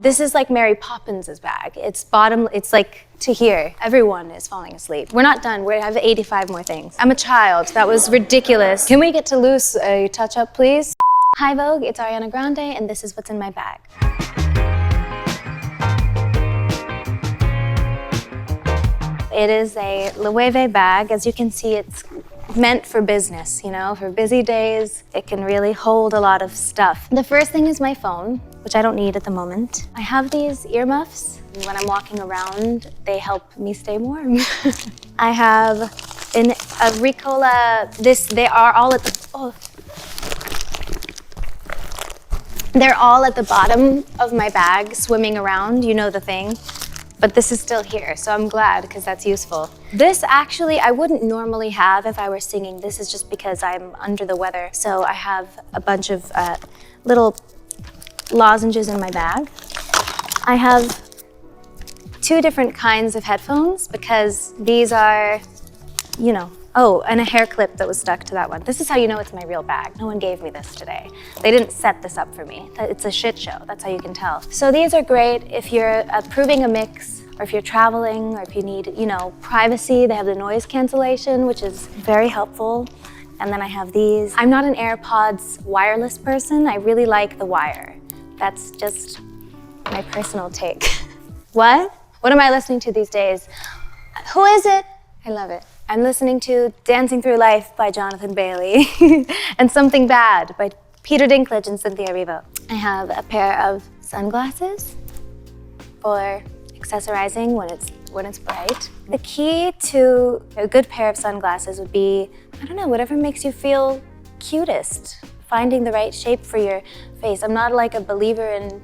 This is like Mary Poppins' bag. It's like to here. Everyone is falling asleep. We're not done. We have 85 more things. I'm a child. That was ridiculous. Can we get to loose a touch-up, please? Hi, Vogue. It's Ariana Grande, and this is what's in my bag. It is a Loewe bag. As you can see, it's meant for business, you know, for busy days. It can really hold a lot of stuff. The first thing is my phone, which I don't need at the moment. I have these earmuffs. When I'm walking around, they help me stay warm. I have a Ricola. They are all at the, they're all at the bottom of my bag, swimming around, you know the thing. But this is still here, so I'm glad, because that's useful. This actually, I wouldn't normally have if I were singing. This is just because I'm under the weather. So I have a bunch of little lozenges in my bag. I have 2 different kinds of headphones, because these are, you know, oh, and a hair clip that was stuck to that one. This is how you know it's my real bag. No one gave me this today. They didn't set this up for me. It's a shit show, that's how you can tell. So these are great if you're approving a mix, or if you're traveling, or if you need, you know, privacy. They have the noise cancellation, which is very helpful. And then I have these. I'm not an AirPods wireless person. I really like the wire. That's just my personal take. What? What am I listening to these days? Who is it? I love it. I'm listening to Dancing Through Life by Jonathan Bailey and Something Bad by Peter Dinklage and Cynthia Erivo. I have a pair of sunglasses for accessorizing when it's bright. The key to a good pair of sunglasses would be, I don't know, whatever makes you feel cutest. Finding the right shape for your face. I'm not like a believer in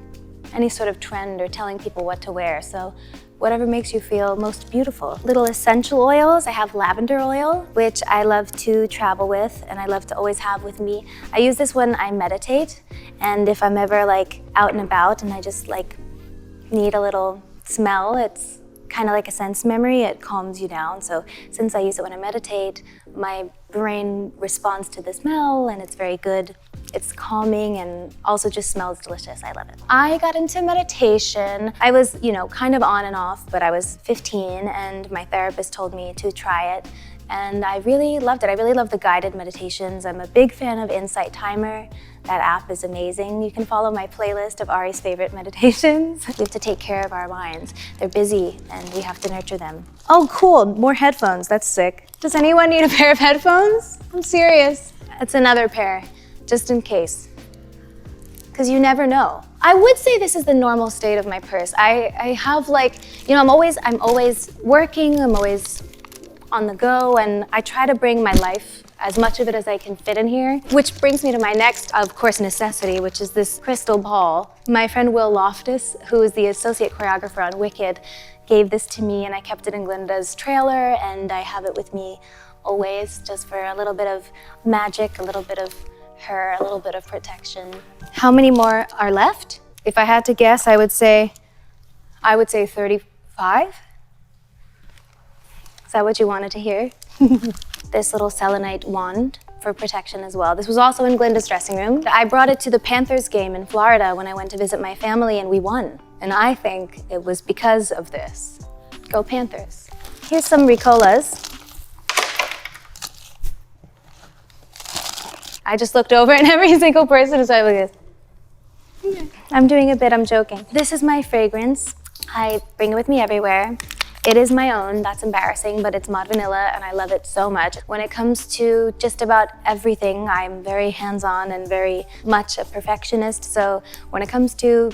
any sort of trend or telling people what to wear, so whatever makes you feel most beautiful. Little essential oils. I have lavender oil, which I love to travel with, and I love to always have with me. I use this when I meditate, and if I'm ever like out and about and I just like need a little smell, it's kind of like a sense memory. It calms you down. So since I use it when I meditate, my brain responds to the smell, and it's very good. It's calming and also just smells delicious. I love it. I got into meditation. I was, you know, kind of on and off, but I was 15 and my therapist told me to try it. And I really loved it. I really love the guided meditations. I'm a big fan of Insight Timer. That app is amazing. You can follow my playlist of Ari's favorite meditations. We have to take care of our minds. They're busy and we have to nurture them. Oh, cool, more headphones, that's sick. Does anyone need a pair of headphones? I'm serious. It's another pair, just in case. Because you never know. I would say this is the normal state of my purse. I have like, you know, I'm always working, I'm always on the go, and I try to bring my life, as much of it as I can fit in here. Which brings me to my next, of course, necessity, which is this crystal ball. My friend Will Loftus, who is the associate choreographer on Wicked, gave this to me, and I kept it in Glinda's trailer, and I have it with me always, just for a little bit of magic, a little bit of her, a little bit of protection. How many more are left? If I had to guess, I would say 35. Is that what you wanted to hear? This little selenite wand for protection as well. This was also in Glinda's dressing room. I brought it to the Panthers game in Florida when I went to visit my family, and we won. And I think it was because of this. Go Panthers. Here's some Ricolas. I just looked over and every single person is like this. I'm doing a bit, I'm joking. This is my fragrance. I bring it with me everywhere. It is my own, that's embarrassing, but it's Mod Vanilla and I love it so much. When it comes to just about everything, I'm very hands-on and very much a perfectionist. So when it comes to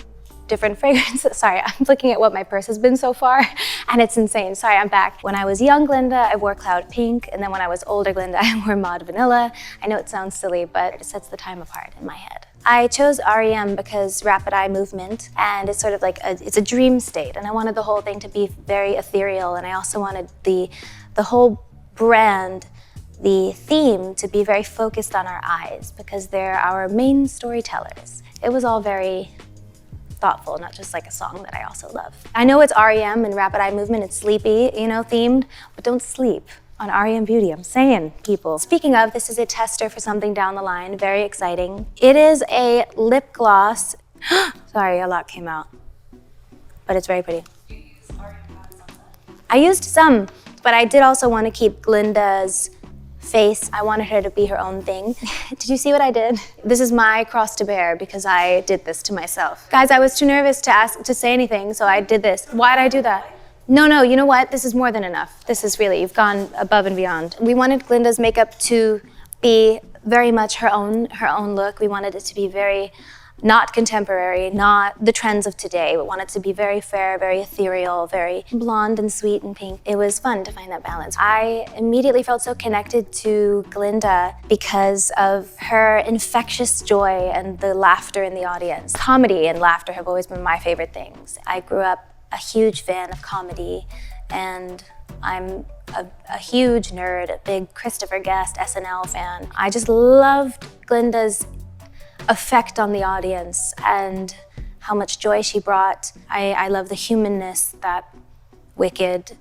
different fragrances, sorry, I'm looking at what my purse has been so far and it's insane. Sorry, I'm back. When I was young Glinda, I wore Cloud Pink, and then when I was older Glinda, I wore Mod Vanilla. I know it sounds silly, but it sets the time apart in my head. I chose r.e.m. because rapid eye movement, and it's sort of like it's a dream state, and I wanted the whole thing to be very ethereal, and I also wanted the whole brand, the theme, to be very focused on our eyes because they're our main storytellers. It was all very thoughtful, not just like a song that I also love. I know it's r.e.m. and rapid eye movement, it's sleepy, you know, themed, but don't sleep on r.e.m. Beauty. I'm saying, people. Speaking of, this is a tester for something down the line, very exciting. It is a lip gloss. Sorry, a lot came out. but it's very pretty. I used some, but I did also want to keep Glinda's face. I wanted her to be her own thing. Did you see what I did? This is my cross to bear because I did this to myself. Guys, I was too nervous to say anything, so I did this. Why did I do that? No, you know what? This is more than enough. This is really, you've gone above and beyond. We wanted Glinda's makeup to be very much her own look. We wanted it to be very not contemporary, not the trends of today. We wanted it to be very fair, very ethereal, very blonde and sweet and pink. It was fun to find that balance. I immediately felt so connected to Glinda because of her infectious joy and the laughter in the audience. Comedy and laughter have always been my favorite things. I grew up a huge fan of comedy, and I'm a huge nerd, a big Christopher Guest SNL fan. I just loved Glinda's effect on the audience and how much joy she brought. I love the humanness that Wicked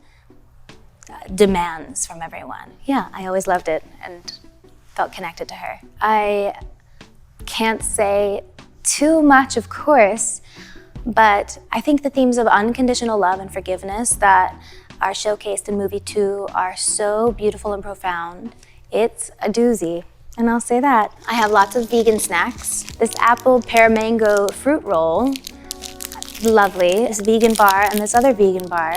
demands from everyone. Yeah, I always loved it and felt connected to her. I can't say too much, of course, but I think the themes of unconditional love and forgiveness that are showcased in movie 2 are so beautiful and profound. It's a doozy. And I'll say that. I have lots of vegan snacks. This apple pear mango fruit roll, lovely. This vegan bar and this other vegan bar.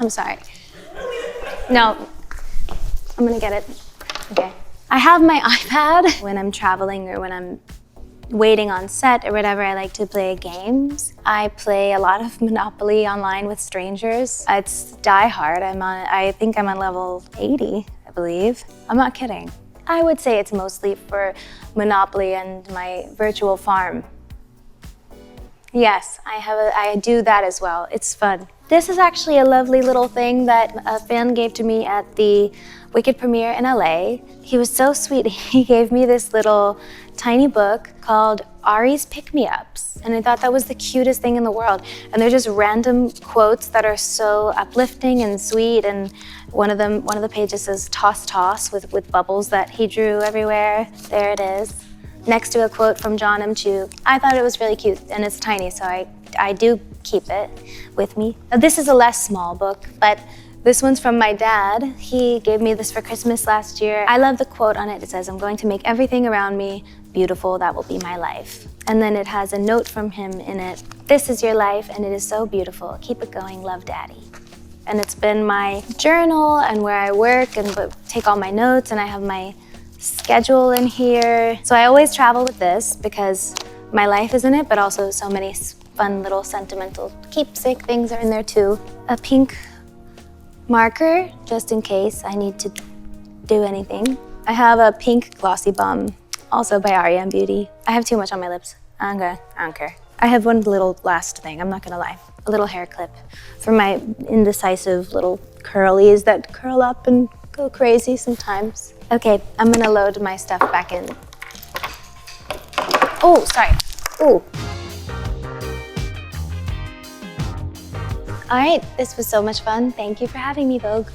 I'm sorry. No, I'm gonna get it. Okay. I have my iPad. When I'm traveling or when I'm waiting on set or whatever, I like to play games. I play a lot of Monopoly online with strangers. It's die hard. I think I'm on level 80. I believe. I'm not kidding. I would say it's mostly for Monopoly and my virtual farm. Yes, I do that as well. It's fun. This is actually a lovely little thing that a fan gave to me at the Wicked premiere in LA. He was so sweet. He gave me this little tiny book called Ari's Pick-Me-Ups. And I thought that was the cutest thing in the world. And they're just random quotes that are so uplifting and sweet. And one of the pages says toss toss with bubbles that he drew everywhere. There it is. Next to a quote from John M. Chu. I thought it was really cute, and it's tiny, so I do keep it with me. This is a less small book, but this one's from my dad. He gave me this for Christmas last year. I love the quote on it. It says, "I'm going to make everything around me beautiful. That will be my life." And then it has a note from him in it. "This is your life, and it is so beautiful. Keep it going. Love, Daddy." And it's been my journal and where I work and take all my notes, and I have my schedule in here. So I always travel with this because my life is in it, but also so many fun little sentimental keepsake things are in there too. A pink marker, just in case I need to do anything. I have a pink glossy balm, also by R.e.m. Beauty. I have too much on my lips. Anchor. I have one little last thing, I'm not gonna lie. A little hair clip for my indecisive little curlies that curl up and go crazy sometimes. Okay, I'm gonna load my stuff back in. Oh, sorry. Ooh. All right, this was so much fun. Thank you for having me, Vogue.